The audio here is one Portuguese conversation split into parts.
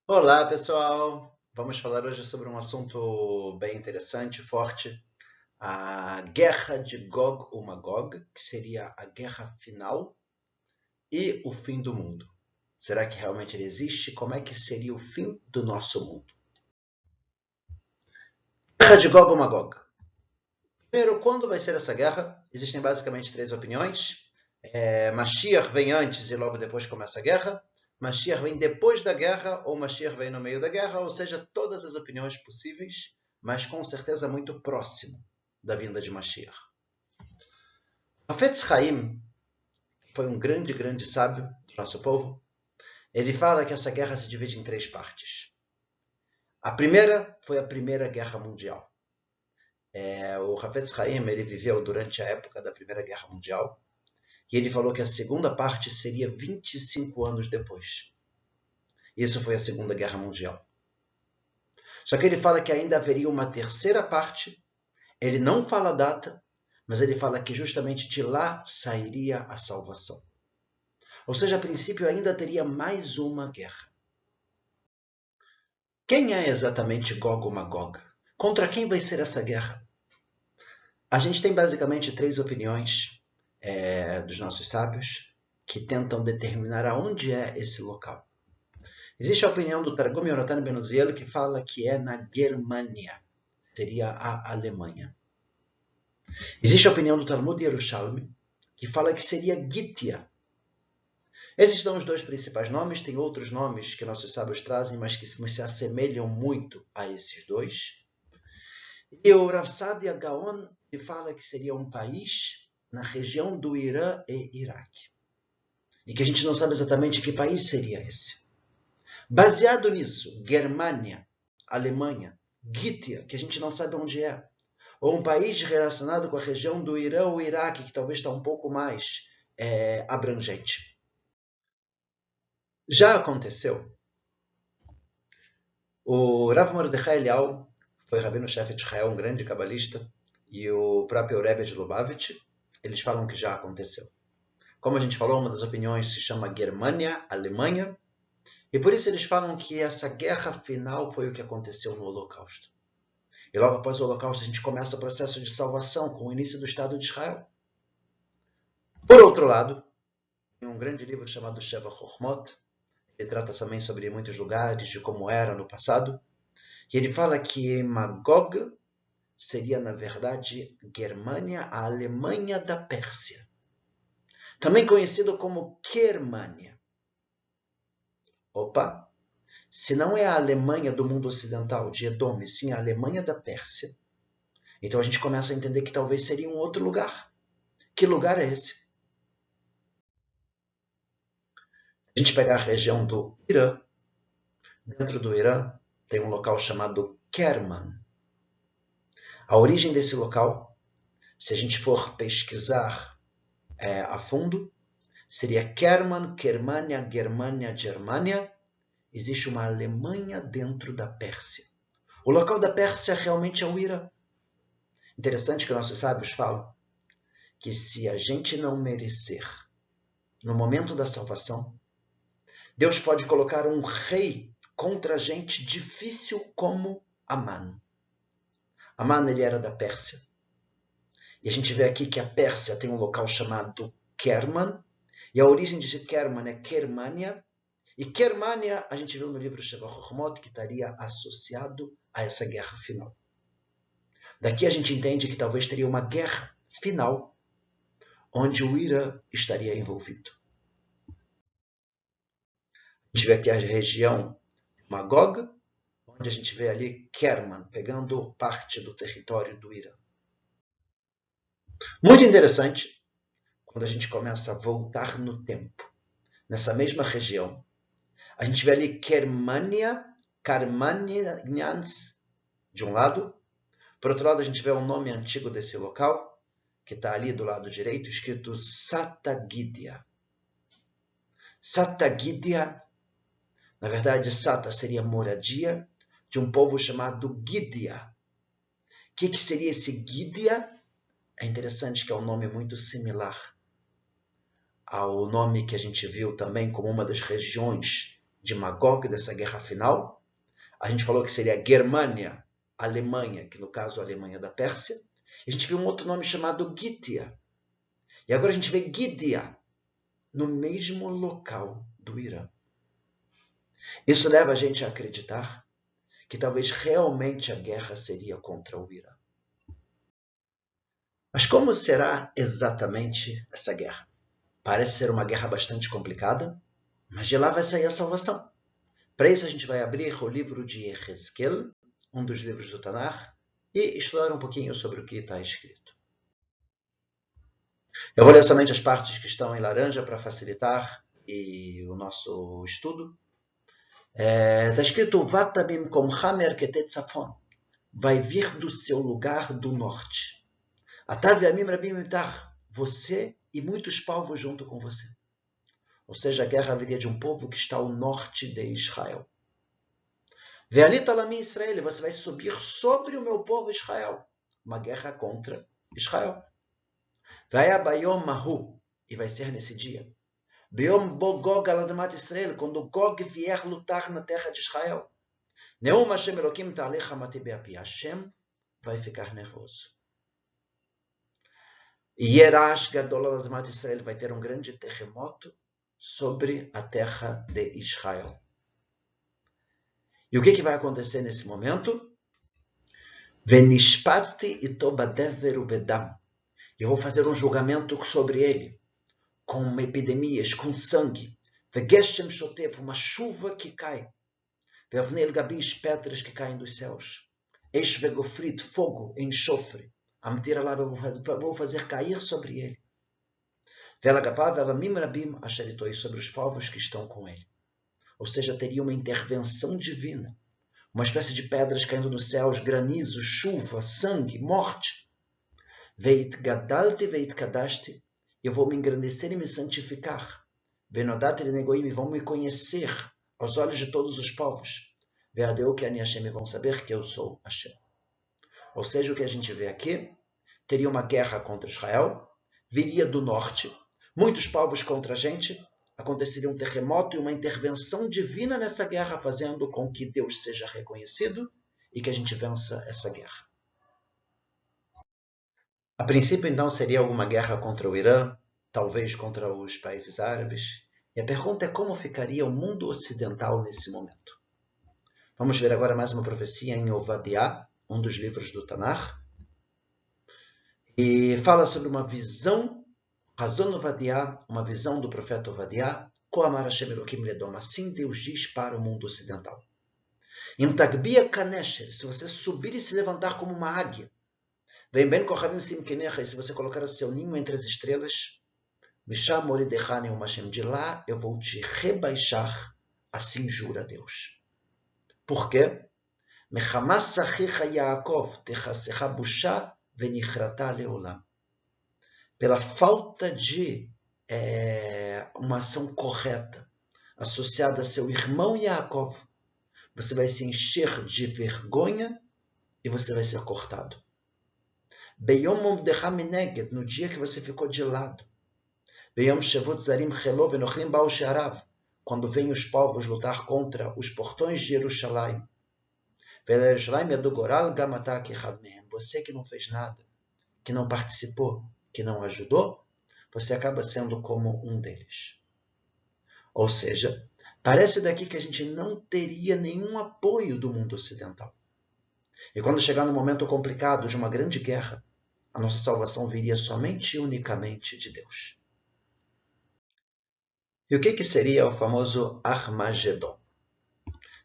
Olá, pessoal! Vamos falar hoje sobre um assunto bem interessante, forte, a Guerra de Gog ou Magog, que seria a guerra final e o fim do mundo. Será que realmente ele existe? Como é que seria o fim do nosso mundo? Guerra de Gog ou Magog. Primeiro, quando vai ser essa guerra? Existem basicamente três opiniões. Mashiach vem antes e logo depois começa a guerra. Mashiach vem depois da guerra ou Mashiach vem no meio da guerra, ou seja, todas as opiniões possíveis, mas com certeza muito próximo da vinda de Mashiach. Hafetz Haim foi um grande sábio do nosso povo. Ele fala que essa guerra se divide em três partes. A primeira foi a Primeira Guerra Mundial. O Hafetz Haim ele viveu durante a época da Primeira Guerra Mundial e ele falou que a segunda parte seria 25 anos depois. Isso foi a Segunda Guerra Mundial. Só que ele fala que ainda haveria uma terceira parte. Ele não fala a data, mas ele fala que justamente de lá sairia a salvação. Ou seja, a princípio ainda teria mais uma guerra. Quem é exatamente Gog ou Magog? Contra quem vai ser essa guerra? A gente tem basicamente três opiniões dos nossos sábios que tentam determinar aonde é esse local. Existe a opinião do Targum Yonatan Ben Uziel que fala que é na Germânia, seria a Alemanha. Existe a opinião do Talmud Yerushalmi que fala que seria Gitia. Esses são os dois principais nomes, tem outros nomes que nossos sábios trazem, mas que se assemelham muito a esses dois. E o Rav Sadia Gaon fala que seria um país na região do Irã e Iraque. E que a gente não sabe exatamente que país seria esse. Baseado nisso, Germânia, Alemanha, Gitia, que a gente não sabe onde é, ou um país relacionado com a região do Irã ou Iraque, que talvez está um pouco mais abrangente. Já aconteceu. O Rav Mordechai Eliyahu foi rabino-chefe de Israel, um grande cabalista, e o próprio Rebbe de Lubavitch, eles falam que já aconteceu. Como a gente falou, uma das opiniões se chama Germânia, Alemanha, e por isso eles falam que essa guerra final foi o que aconteceu no Holocausto. E logo após o Holocausto a gente começa o processo de salvação com o início do Estado de Israel. Por outro lado, em um grande livro chamado Sheva Chochmot, ele trata também sobre muitos lugares, de como era no passado, e ele fala que Magog seria, na verdade, Germânia, a Alemanha da Pérsia. Também conhecido como Germânia. Opa! Se não é a Alemanha do mundo ocidental, de Edom, e sim a Alemanha da Pérsia, então a gente começa a entender que talvez seria um outro lugar. Que lugar é esse? A gente pegar a região do Irã. Dentro do Irã tem um local chamado Kerman. A origem desse local, se a gente for pesquisar a fundo, seria Kerman, Germânia, Germânia, Germânia. Existe uma Alemanha dentro da Pérsia. O local da Pérsia realmente é o Irã. Interessante que nossos sábios falam que se a gente não merecer, no momento da salvação, Deus pode colocar um rei contra a gente difícil como Amã. Amã ele era da Pérsia. E a gente vê aqui que a Pérsia tem um local chamado Kerman, e a origem de Kerman é Germânia, e Germânia a gente viu no livro Sheva Chochmot que estaria associado a essa guerra final. Daqui a gente entende que talvez teria uma guerra final onde o Irã estaria envolvido. A gente vê aqui a região Magog, onde a gente vê ali Kerman, pegando parte do território do Irã. Muito interessante, quando a gente começa a voltar no tempo, nessa mesma região, a gente vê ali Germânia, Carmanians, de um lado. Por outro lado, a gente vê o nome antigo desse local, que está ali do lado direito, escrito Satagidia. Satagidia, na verdade, Sata seria moradia de um povo chamado Gidia. O que seria esse Gidia? É interessante que é um nome muito similar ao nome que a gente viu também como uma das regiões de Magog, dessa guerra final. A gente falou que seria Germânia, Alemanha, que no caso a Alemanha da Pérsia. E a gente viu um outro nome chamado Gítia. E agora a gente vê Gídia no mesmo local do Irã. Isso leva a gente a acreditar que talvez realmente a guerra seria contra o Irã. Mas como será exatamente essa guerra? Parece ser uma guerra bastante complicada, mas de lá vai sair a salvação. Para isso a gente vai abrir o livro de Yehezkel, um dos livros do Tanakh, e estudar um pouquinho sobre o que está escrito. Eu vou ler somente as partes que estão em laranja para facilitar o nosso estudo. Está escrito, Vata bimkomcha merketet tzafon, vai vir do seu lugar do norte. Atav yamim rabim mitar, você e muitos povos junto com você. Ou seja, a guerra viria de um povo que está ao norte de Israel. Ve'alita lami Israel, você vai subir sobre o meu povo Israel. Uma guerra contra Israel. Ve'aya bayom mahu, e vai ser nesse dia. Be'yom bo Gog al adamat Israel, quando Gog vier lutar na terra de Israel. Neum Hashem Elokim ta'alech hamati be'api. Hashem vai ficar nervoso. Yerash gadol al adamat Israel, vai ter um grande terremoto sobre a terra de Israel. E o que vai acontecer nesse momento? Venishpatti ito badever ubedam. Eu vou fazer um julgamento sobre ele, com epidemias, com sangue. Vegeshem shotev, uma chuva que cai. Veavnei gabish, pedras que caem dos céus. Eish vegofrit, fogo, enxofre. A mentira lá eu vou fazer cair sobre ele. Velagapav, elamim rabim, asheritoi, sobre os povos que estão com ele. Ou seja, teria uma intervenção divina. Uma espécie de pedras caindo dos céus, granizo, chuva, sangue, morte. Veit gadalti, veit kadashti, eu vou me engrandecer e me santificar. Venodati lenegoim, vão me conhecer aos olhos de todos os povos. Veadeu que ani Hashem, vão saber que eu sou Hashem. Ou seja, o que a gente vê aqui, teria uma guerra contra Israel, viria do norte, muitos povos contra a gente, aconteceria um terremoto e uma intervenção divina nessa guerra, fazendo com que Deus seja reconhecido e que a gente vença essa guerra. A princípio, então, seria alguma guerra contra o Irã, talvez contra os países árabes. E a pergunta é como ficaria o mundo ocidental nesse momento. Vamos ver agora mais uma profecia em Ovadiah, um dos livros do Tanakh. E fala sobre uma visão, Hazon Ovadiah, uma visão do profeta Ovadiah, Koamar Hashem Elokim Ledom, assim Deus diz para o mundo ocidental. Im tagbia kanesher, se você subir e se levantar como uma águia, vem bem kochavim simkenecha, e se você colocar o seu ninho entre as estrelas, Misham moridechani umashem, de lá eu vou te rebaixar, assim jura Deus. Por quê? Mechamas achicha Yaakov techasecha busha venichrata leolam. Pela falta de uma ação correta associada a seu irmão Yaakov, você vai se encher de vergonha e você vai ser cortado. Beyom momdecha mineged, no dia que você ficou de lado. Beyom shevut zarim chelo venochlim baal she'arav, quando vêm os povos lutar contra os portões de Jerusalém. Ve'Jerusalém yadugoral gamata kechad mehem, você que não fez nada, que não participou, que não ajudou, você acaba sendo como um deles. Ou seja, parece daqui que a gente não teria nenhum apoio do mundo ocidental. E quando chegar no momento complicado de uma grande guerra, a nossa salvação viria somente e unicamente de Deus. E o que seria o famoso Armagedon?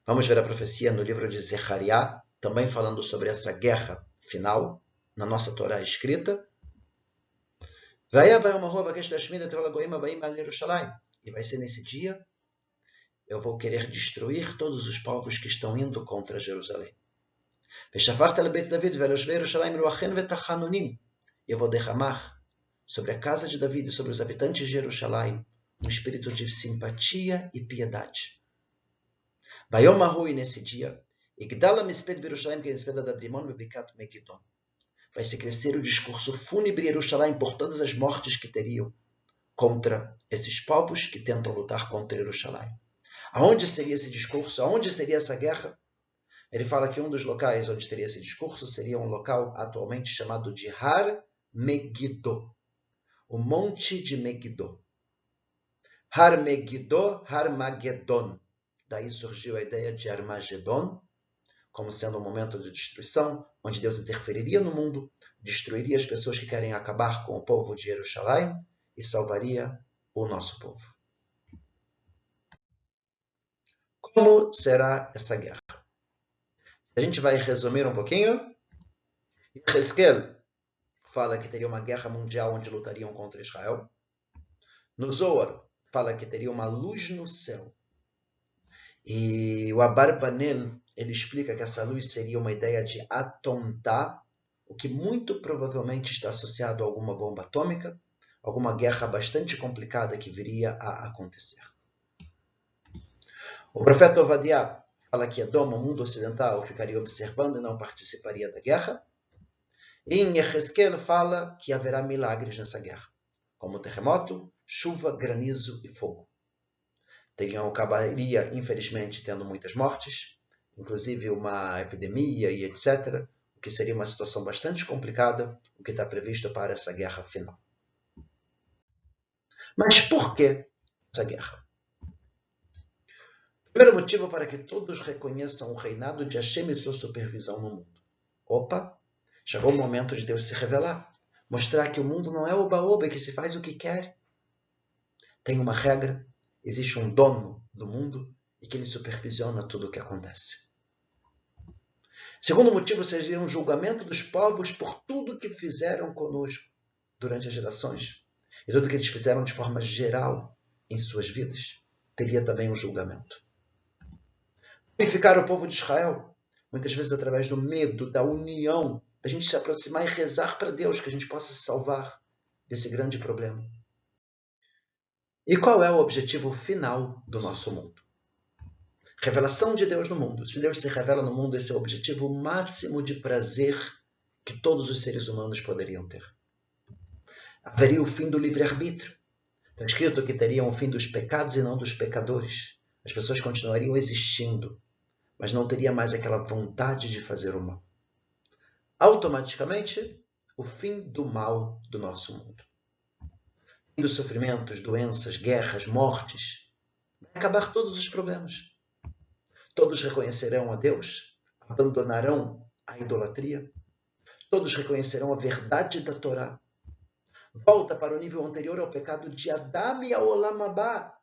Vamos ver a profecia no livro de Zechariah, também falando sobre essa guerra final, na nossa Torá escrita. E vai ser nesse dia, eu vou querer destruir todos os povos que estão indo contra Jerusalém. Eu vou derramar sobre a casa de David e sobre os habitantes de Jerusalém um espírito de simpatia e piedade. Bayom Ahui, nesse dia, vai se crescer o discurso fúnebre em Jerusalém por todas as mortes que teriam contra esses povos que tentam lutar contra Jerusalém. Aonde seria esse discurso? Aonde seria essa guerra? Ele fala que um dos locais onde teria esse discurso seria um local atualmente chamado de Har Megiddo, o Monte de Megiddo. Har Megiddo, Harmagedon. Daí surgiu a ideia de Armagedon, como sendo um momento de destruição, onde Deus interferiria no mundo, destruiria as pessoas que querem acabar com o povo de Jerusalém e salvaria o nosso povo. Como será essa guerra? A gente vai resumir um pouquinho. Yehezkel fala que teria uma guerra mundial onde lutariam contra Israel. No Zohar, fala que teria uma luz no céu. E o Abarbanel, ele explica que essa luz seria uma ideia de atontar, o que muito provavelmente está associado a alguma bomba atômica, alguma guerra bastante complicada que viria a acontecer. O profeta Ovadiah fala que Edom, o mundo ocidental, ficaria observando e não participaria da guerra. E em Yehezkel fala que haverá milagres nessa guerra, como terremoto, chuva, granizo e fogo. Acabaria, infelizmente, tendo muitas mortes, inclusive uma epidemia e etc., o que seria uma situação bastante complicada, o que está previsto para essa guerra final. Mas por que essa guerra? Primeiro motivo para que todos reconheçam o reinado de Hashem e sua supervisão no mundo. Opa, chegou o momento de Deus se revelar, mostrar que o mundo não é oba-oba e que se faz o que quer. Tem uma regra, existe um dono do mundo e que ele supervisiona tudo o que acontece. Segundo motivo seria um julgamento dos povos por tudo que fizeram conosco durante as gerações e tudo que eles fizeram de forma geral em suas vidas. Teria também um julgamento. Purificar o povo de Israel, muitas vezes através do medo, da união, da gente se aproximar e rezar para Deus que a gente possa se salvar desse grande problema. E qual é o objetivo final do nosso mundo? Revelação de Deus no mundo. Se Deus se revela no mundo, esse é o objetivo máximo de prazer que todos os seres humanos poderiam ter. Haveria o fim do livre-arbítrio. Está escrito que teria o fim dos pecados e não dos pecadores. As pessoas continuariam existindo, mas não teria mais aquela vontade de fazer o mal. Automaticamente, o fim do mal do nosso mundo. O fim dos sofrimentos, doenças, guerras, mortes. Vai acabar todos os problemas. Todos reconhecerão a Deus, abandonarão a idolatria. Todos reconhecerão a verdade da Torá. Volta para o nível anterior ao pecado de Adam e ao Olam Abá,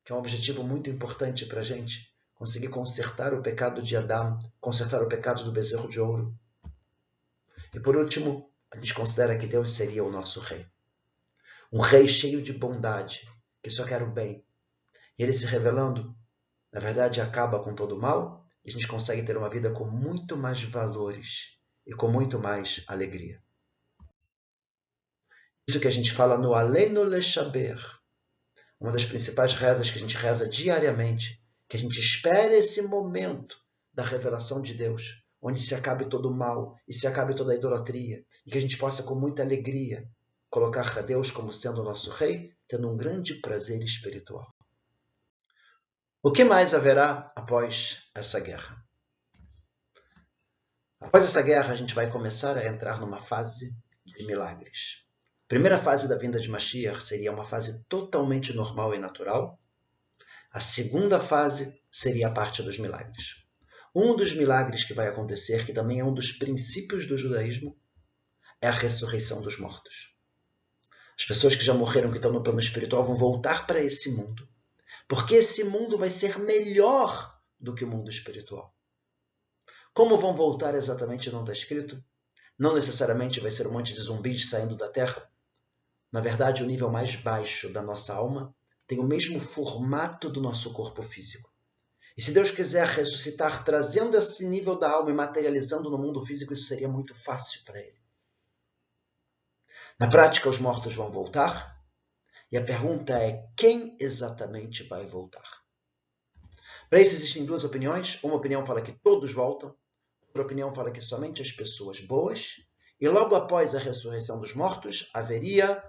que é um objetivo muito importante para a gente, conseguir consertar o pecado de Adam, consertar o pecado do bezerro de ouro. E por último, a gente considera que Deus seria o nosso rei. Um rei cheio de bondade, que só quer o bem. E ele se revelando, na verdade, acaba com todo o mal, e a gente consegue ter uma vida com muito mais valores e com muito mais alegria. Isso que a gente fala no Aleinu Leshaber, uma das principais rezas que a gente reza diariamente, que a gente espera esse momento da revelação de Deus, onde se acabe todo o mal e se acabe toda a idolatria, e que a gente possa com muita alegria colocar a Deus como sendo o nosso rei, tendo um grande prazer espiritual. O que mais haverá após essa guerra? Após essa guerra, a gente vai começar a entrar numa fase de milagres. A primeira fase da vinda de Mashiach seria uma fase totalmente normal e natural. A segunda fase seria a parte dos milagres. Um dos milagres que vai acontecer, que também é um dos princípios do judaísmo, é a ressurreição dos mortos. As pessoas que já morreram, que estão no plano espiritual, vão voltar para esse mundo. Porque esse mundo vai ser melhor do que o mundo espiritual. Como vão voltar exatamente não está escrito. Não necessariamente vai ser um monte de zumbis saindo da terra. Na verdade, o nível mais baixo da nossa alma tem o mesmo formato do nosso corpo físico. E se Deus quiser ressuscitar, trazendo esse nível da alma e materializando no mundo físico, isso seria muito fácil para Ele. Na prática, os mortos vão voltar. E a pergunta é, quem exatamente vai voltar? Para isso existem duas opiniões. Uma opinião fala que todos voltam. Outra opinião fala que somente as pessoas boas. E logo após a ressurreição dos mortos, haveria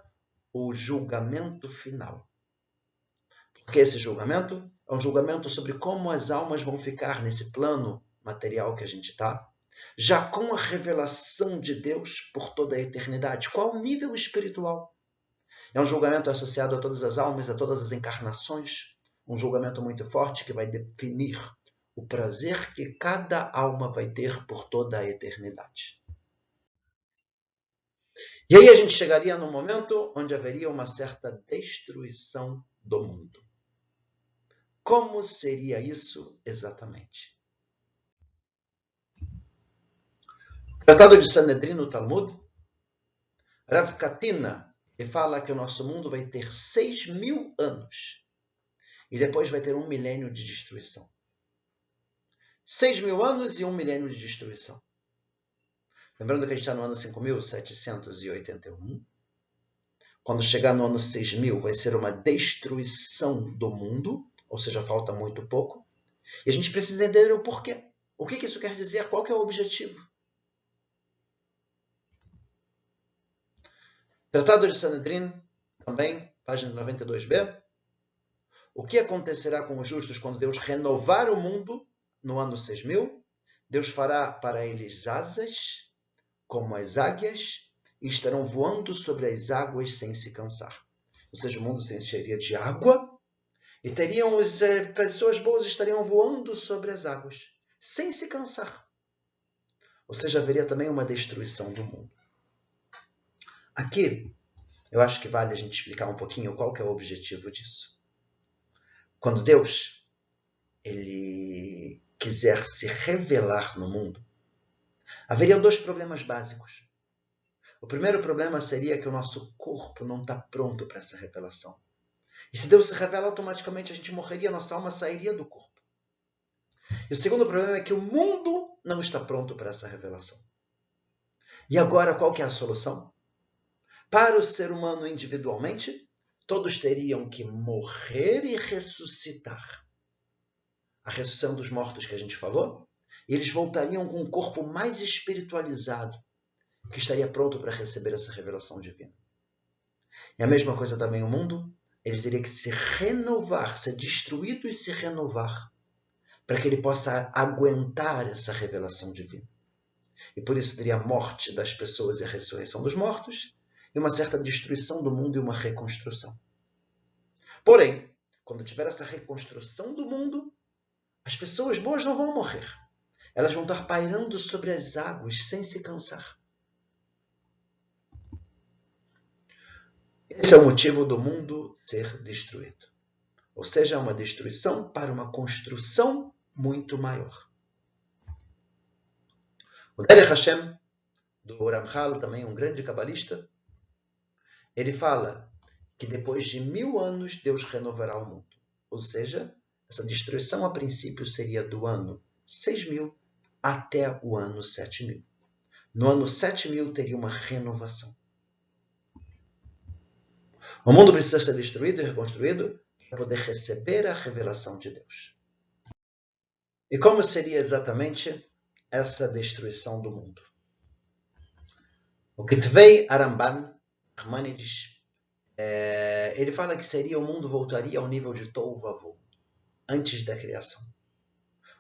o julgamento final. Porque esse julgamento é um julgamento sobre como as almas vão ficar nesse plano material que a gente está, já com a revelação de Deus por toda a eternidade. Qual o nível espiritual? É um julgamento associado a todas as almas, a todas as encarnações, um julgamento muito forte que vai definir o prazer que cada alma vai ter por toda a eternidade. E aí a gente chegaria num momento onde haveria uma certa destruição do mundo. Como seria isso exatamente? Tratado de Sanedrin no Talmud, Rav Katina, ele fala que o nosso mundo vai ter 6.000 anos e depois vai ter 1 milênio de destruição. 6.000 anos e 1 milênio de destruição. Lembrando que a gente está no ano 5.781. Quando chegar no ano 6.000, vai ser uma destruição do mundo, ou seja, falta muito pouco. E a gente precisa entender o porquê. O que isso quer dizer? Qual que é o objetivo? Tratado de Sanedrin, também, página 92b. O que acontecerá com os justos quando Deus renovar o mundo no ano 6.000? Deus fará para eles asas, como as águias, e estarão voando sobre as águas sem se cansar. Ou seja, o mundo se encheria de água, e pessoas boas estariam voando sobre as águas, sem se cansar. Ou seja, haveria também uma destruição do mundo. Aqui, eu acho que vale a gente explicar um pouquinho qual que é o objetivo disso. Quando Deus ele quiser se revelar no mundo, haveria 2 problemas básicos. O primeiro problema seria que o nosso corpo não está pronto para essa revelação. E se Deus se revela, automaticamente a gente morreria, nossa alma sairia do corpo. E o segundo problema é que o mundo não está pronto para essa revelação. E agora, qual que é a solução? Para o ser humano individualmente, todos teriam que morrer e ressuscitar. A ressurreição dos mortos que a gente falou, e eles voltariam com um corpo mais espiritualizado, que estaria pronto para receber essa revelação divina. E a mesma coisa também o mundo, ele teria que se renovar, ser destruído e se renovar, para que ele possa aguentar essa revelação divina. E por isso teria a morte das pessoas e a ressurreição dos mortos, e uma certa destruição do mundo e uma reconstrução. Porém, quando tiver essa reconstrução do mundo, as pessoas boas não vão morrer. Elas vão estar pairando sobre as águas sem se cansar. Esse é o motivo do mundo ser destruído. Ou seja, uma destruição para uma construção muito maior. O Derech Hashem, do Ramchal, também um grande cabalista, ele fala que depois de 1000 anos Deus renovará o mundo. Ou seja, essa destruição a princípio seria do ano 6.000 até o ano 7.000. No ano 7.000 teria uma renovação. O mundo precisa ser destruído e reconstruído para poder receber a revelação de Deus. E como seria exatamente essa destruição do mundo? O Ketvei Aramban, Armanides, ele fala que o mundo voltaria ao nível de Tohu Vavohu, antes da criação.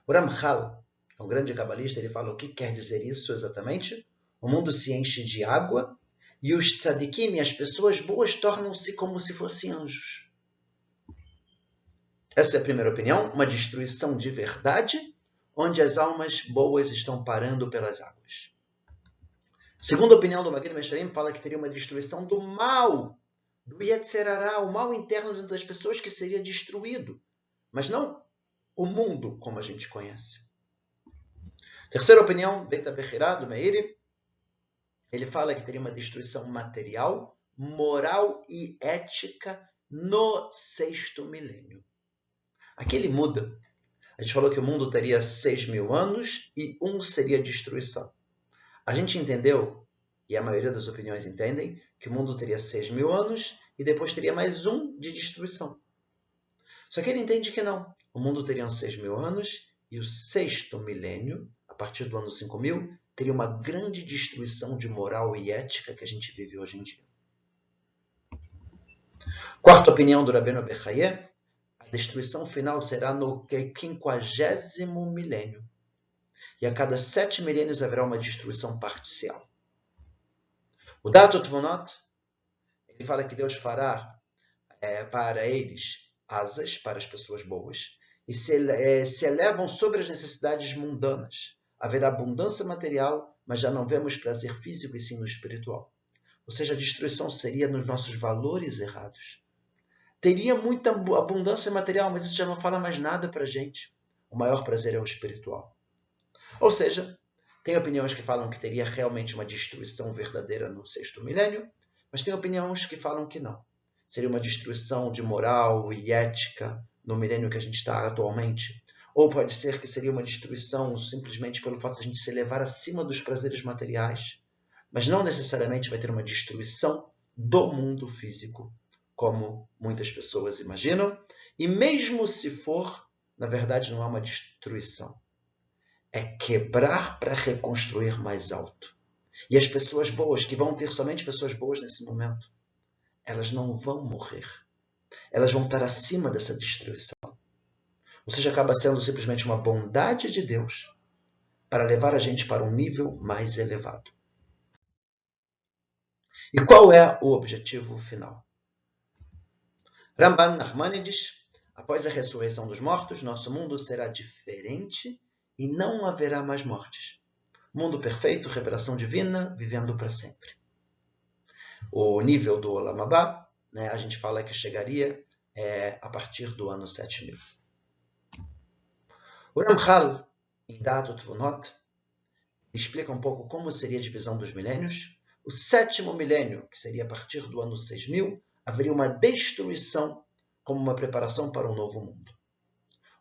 O Ramchal, um grande cabalista, ele fala o que quer dizer isso exatamente? O mundo se enche de água e os tzadikim, as pessoas boas, tornam-se como se fossem anjos. Essa é a primeira opinião, uma destruição de verdade, onde as almas boas estão parando pelas águas. Segunda opinião do Maggid Mesharim fala que teria uma destruição do mal, do Yetzer Hara, o mal interno dentro das pessoas que seria destruído, mas não o mundo como a gente conhece. Terceira opinião, Beta Bechirá, do Meiri, ele fala que teria uma destruição material, moral e ética no 6º milênio. Aqui ele muda. A gente falou que o mundo teria 6.000 anos e seria destruição. A gente entendeu, e a maioria das opiniões entendem, que o mundo teria 6.000 anos e depois teria mais de destruição. Só que ele entende que não. O mundo teria 6.000 anos e o 6º milênio, a partir do ano 5.000, teria uma grande destruição de moral e ética que a gente vive hoje em dia. Quarta opinião do Rabbeinu Bechaye, a A destruição final será no 50º milênio. E a cada 7 milênios haverá uma destruição parcial. O Dato Tvonot, ele fala que Deus fará para eles asas, para as pessoas boas, e se elevam sobre as necessidades mundanas. Haverá abundância material, mas já não vemos prazer físico e sim no espiritual. Ou seja, a destruição seria nos nossos valores errados. Teria muita abundância material, mas isso já não fala mais nada para a gente. O maior prazer é o espiritual. Ou seja, tem opiniões que falam que teria realmente uma destruição verdadeira no 6º milênio, mas tem opiniões que falam que não. Seria uma destruição de moral e ética no milênio que a gente está atualmente. Ou pode ser que seria uma destruição simplesmente pelo fato de a gente se elevar acima dos prazeres materiais. Mas não necessariamente vai ter uma destruição do mundo físico, como muitas pessoas imaginam. E mesmo se for, na verdade não é uma destruição. É quebrar para reconstruir mais alto. E as pessoas boas, que vão ter somente pessoas boas nesse momento, elas não vão morrer. Elas vão estar acima dessa destruição. Ou seja, acaba sendo simplesmente uma bondade de Deus para levar a gente para um nível mais elevado. E qual é o objetivo final? Ramban Nachmanides, após a ressurreição dos mortos, nosso mundo será diferente e não haverá mais mortes. Mundo perfeito, revelação divina, vivendo para sempre. O nível do Olam Haba, a gente fala que chegaria a partir do ano 7000. O Ramchal, em Dato Tvonot, explica um pouco como seria a divisão dos milênios. O 7º milênio, que seria a partir do ano 6000, haveria uma destruição como uma preparação para um novo mundo.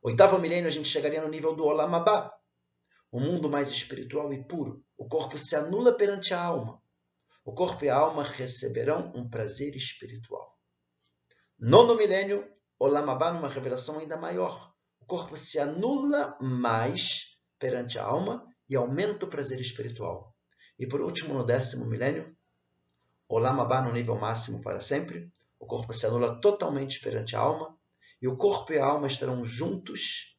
O 8º milênio, a gente chegaria no nível do Olam Haba, um mundo mais espiritual e puro. O corpo se anula perante a alma. O corpo e a alma receberão um prazer espiritual. 9º milênio, Olam Haba, numa revelação ainda maior. O corpo se anula mais perante a alma e aumenta o prazer espiritual. E por último, no 10º milênio, Olam Haba no nível máximo para sempre. O corpo se anula totalmente perante a alma e o corpo e a alma estarão juntos,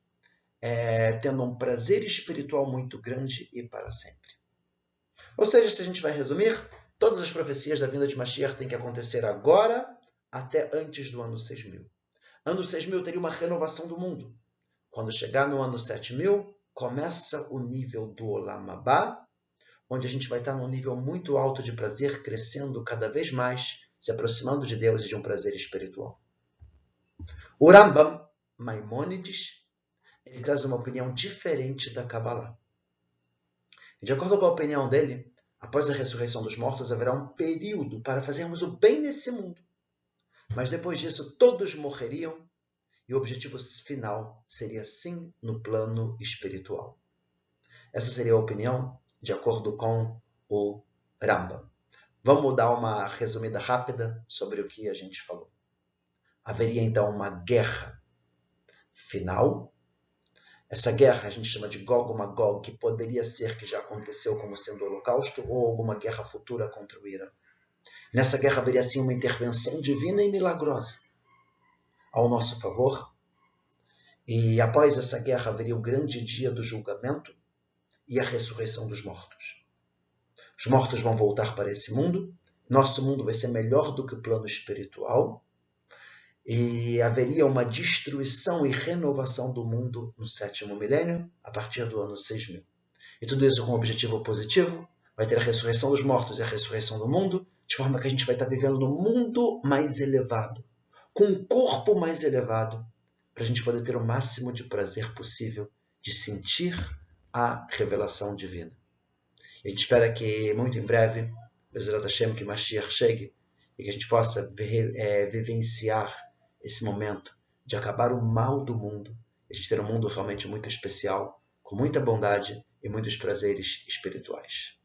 tendo um prazer espiritual muito grande e para sempre. Ou seja, se a gente vai resumir, todas as profecias da vinda de Mashiach têm que acontecer agora até antes do ano 6000. Ano 6000 teria uma renovação do mundo. Quando chegar no ano 7000, começa o nível do Olam Haba, onde a gente vai estar num nível muito alto de prazer, crescendo cada vez mais, se aproximando de Deus e de um prazer espiritual. O Rambam Maimônides, ele traz uma opinião diferente da Kabbalah. De acordo com a opinião dele, após a ressurreição dos mortos, haverá um período para fazermos o bem nesse mundo. Mas depois disso, todos morreriam e o objetivo final seria sim no plano espiritual. Essa seria a opinião de acordo com o Rambam. Vamos dar uma resumida rápida sobre o que a gente falou. Haveria então uma guerra final. Essa guerra a gente chama de Gog Magog, que poderia ser que já aconteceu como sendo o Holocausto ou alguma guerra futura contra o Irã. Nessa guerra haveria sim uma intervenção divina e milagrosa ao nosso favor. E após essa guerra haveria o grande dia do julgamento e a ressurreição dos mortos. Os mortos vão voltar para esse mundo. Nosso mundo vai ser melhor do que o plano espiritual. E haveria uma destruição e renovação do mundo no 7º milênio, a partir do ano 6000. E tudo isso com um objetivo positivo. Vai ter a ressurreição dos mortos e a ressurreição do mundo, de forma que a gente vai estar vivendo no mundo mais elevado, com um corpo mais elevado, para a gente poder ter o máximo de prazer possível de sentir a revelação divina. E a gente espera que muito em breve, Bezerra Hashem, que Mashiach chegue e que a gente possa vivenciar esse momento de acabar o mal do mundo e a gente ter um mundo realmente muito especial, com muita bondade e muitos prazeres espirituais.